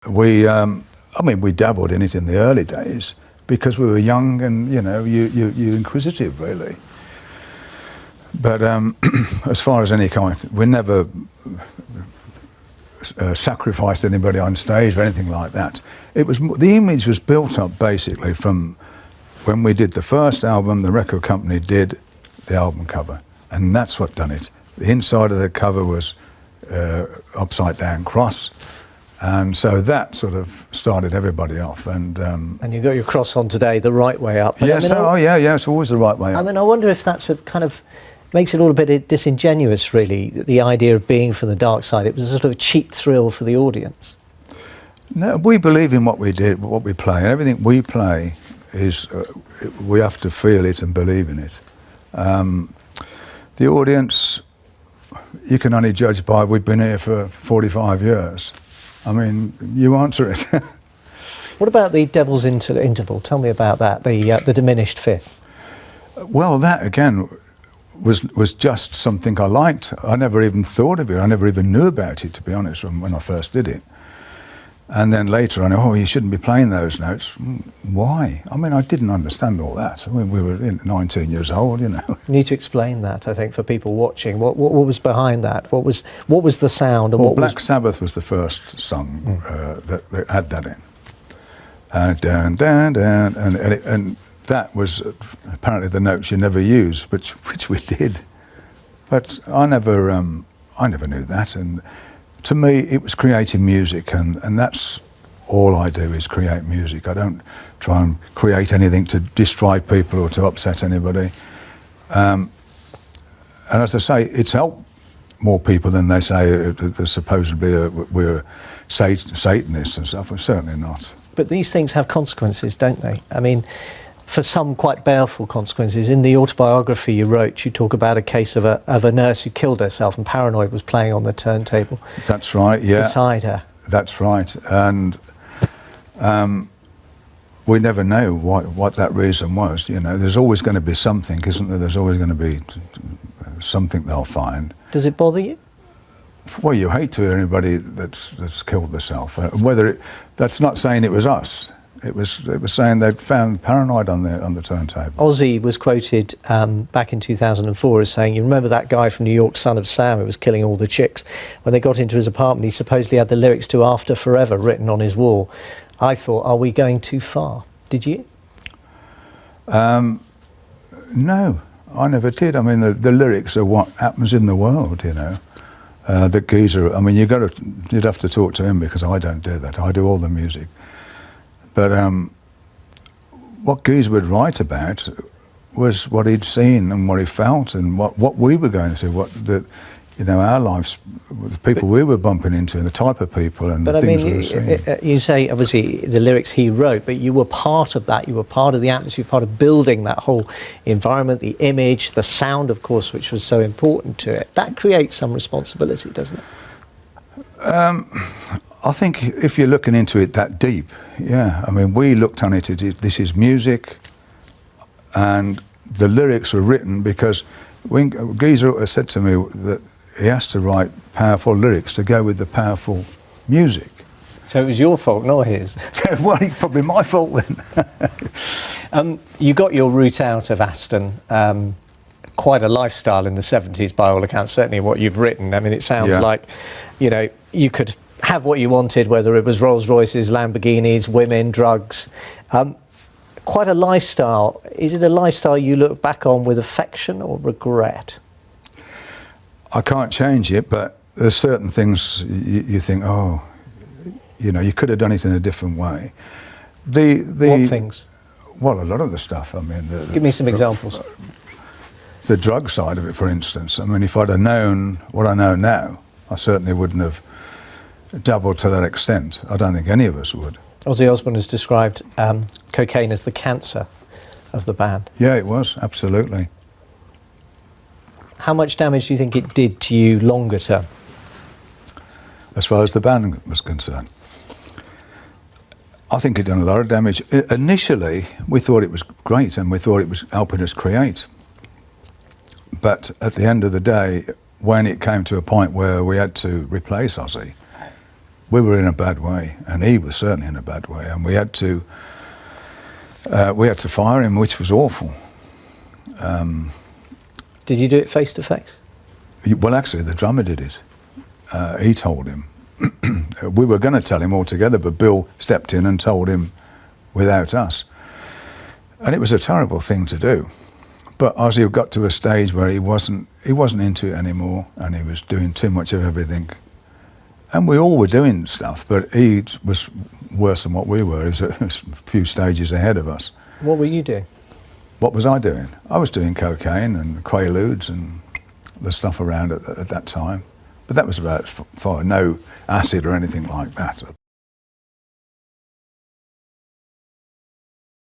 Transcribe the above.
we dabbled in it in the early days because we were young and, you're inquisitive, really. But as far as any kind, we never sacrificed anybody on stage or anything like that. The image was built up basically from when we did the first album. The record company did the album cover, and that's what done it. The inside of the cover was upside down cross, and so that sort of started everybody off. And you got your cross on today the right way up. Yes, it's always the right way up. I mean, I wonder if that's a kind of makes it all a bit disingenuous, really, the idea of being from the dark side. It was a sort of a cheap thrill for the audience. No, we believe in what we did, what we play. Everything we play is, we have to feel it and believe in it. The audience, you can only judge by, we've been here for 45 years. I mean, you answer it. What about the Devil's Interval? Tell me about that, the diminished fifth. Well, that again was just something I liked. I never even thought of it. I never even knew about it, to be honest, when I first did it. And then later I know, you shouldn't be playing those notes. Why? I mean, I didn't understand all that. I mean, we were 19 years old, You need to explain that, I think, for people watching. What was behind that? What was the sound? And well, Black Sabbath was the first song that had that in. And that was apparently the notes you never use, which we did. But I never knew that. And to me, it was creating music, and that's all I do is create music. I don't try and create anything to destroy people or to upset anybody. And as I say, it's helped more people than they say that supposedly we're Satanists and stuff. We're certainly not. But these things have consequences, don't they? I mean, for some quite baleful consequences. In the autobiography you wrote, you talk about a case of a nurse who killed herself and Paranoid was playing on the turntable. That's right, yeah. Beside her. That's right. And we never know what that reason was. There's always going to be something, isn't there? There's always going to be something they'll find. Does it bother you? Well, you hate to hear anybody that's killed themselves. That's not saying it was us. It was saying they'd found Paranoid on the turntable. Ozzy was quoted back in 2004 as saying, you remember that guy from New York, Son of Sam, who was killing all the chicks? When they got into his apartment, he supposedly had the lyrics to After Forever written on his wall. I thought, are we going too far? Did you? No, I never did. I mean, the lyrics are what happens in the world, The geezer, I mean, you'd have to talk to him because I don't do that. I do all the music. But what Geezer would write about was what he'd seen and what he felt and what we were going through, our lives, the people we were bumping into and the type of people and the things we were seeing. You say, obviously, the lyrics he wrote, but you were part of that. You were part of the atmosphere, part of building that whole environment, the image, the sound, of course, which was so important to it. That creates some responsibility, doesn't it? I think if you're looking into it that deep, yeah. I mean, we looked on it, this is music, and the lyrics were written because when Geezer said to me that he has to write powerful lyrics to go with the powerful music. So it was your fault, not his. Well, it's probably my fault then. You got your route out of Aston. Quite a lifestyle in the 70s, by all accounts, certainly what you've written. I mean, it sounds like, you could have what you wanted, whether it was Rolls Royces, Lamborghinis, women, drugs. Quite a lifestyle. Is it a lifestyle you look back on with affection or regret? I can't change it, but there's certain things you think, you could have done it in a different way. What things? Well, a lot of the stuff. I mean, give me some examples. The drug side of it, for instance. I mean, if I'd have known what I know now, I certainly wouldn't have dabbled to that extent. I don't think any of us would. Ozzy Osbourne has described cocaine as the cancer of the band. Yeah, it was, absolutely. How much damage do you think it did to you longer term? As far as the band was concerned, I think it done a lot of damage. Initially, we thought it was great and we thought it was helping us create. But at the end of the day, when it came to a point where we had to replace Ozzy, we were in a bad way, and he was certainly in a bad way, and we had to fire him, which was awful. Did you do it face to face? Well, actually, the drummer did it. He told him. We were going to tell him altogether, but Bill stepped in and told him without us. And it was a terrible thing to do. But Ozzy got to a stage where he wasn't into it anymore, and he was doing too much of everything. And we all were doing stuff, but he was worse than what we were. He was a few stages ahead of us. What were you doing? What was I doing? I was doing cocaine and Quaaludes and the stuff around at that time. But that was about far, no acid or anything like that.